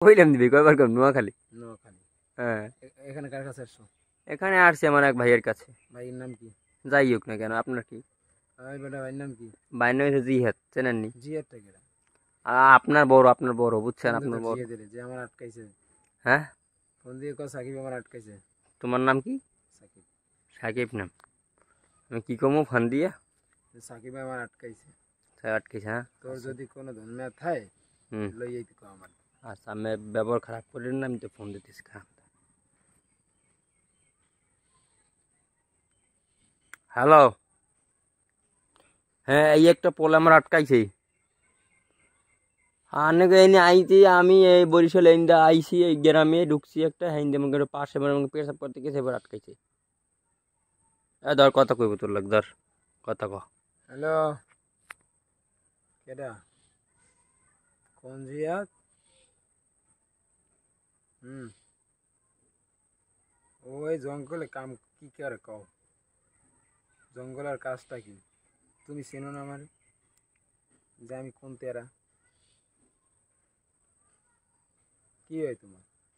কইলাম দিবি কয়বার কম নোয়াখালী। নোয়াখালী। হ্যাঁ এখানে কার কাছে আসছো? এখানে আসছি আমার এক ভাইয়ের কাছে। ভাইয়ের নাম কি? যাই হোক না কেন, আপনার কি? ওই বেটা ভাইয়ের নাম কি? ভাইয়ের নাম হচ্ছে জিহাদ, চেনেননি? জিয়াদ থেকে। আপনার বড় বুঝছেন, ফোন দে আপনার তোর বড়। জিয়াদের যে আমার আটকাইছে। হ্যাঁ ফোন দিয়ে কো সাকিব আমার আটকাইছে। তোমার নাম কি? সাকিব। সাকিব নাম? আমি কি কমু ফোন দিয়া? সাকিব আমার আটকাইছে। তাই আটকেছে? হ্যাঁ তোর আচ্ছা। যদি কোনো ধর্মে থাকে হুম লই আইতে কো আমার। আচ্ছা, আমি ব্যবহার খারাপ করেন না, আমি তো ফোন দিতেছি খারাপ। হ্যালো। হ্যাঁ এই একটা পোল আমার আটকাইছে। আনেকে এনে আইছি আমি এই বরিশাল এনে আইছি, এই গ্রামে ঢুকছি একটা হিন্দে মনে করে পাশে মানে আমাকে পেশাব করতে গেছে, এবার আটকাইছে। ধর কথা কইব তোর লাগ, ধর কথা ক। হ্যালো, কেডা? কোন জিয়াদ? হুম, ওই জঙ্গলে কাম কি করে কও? জঙ্গলের কাজটা কি? তুমি চেনো না আমারে? যে আমি কোন তেরা? কি হয় তোমার?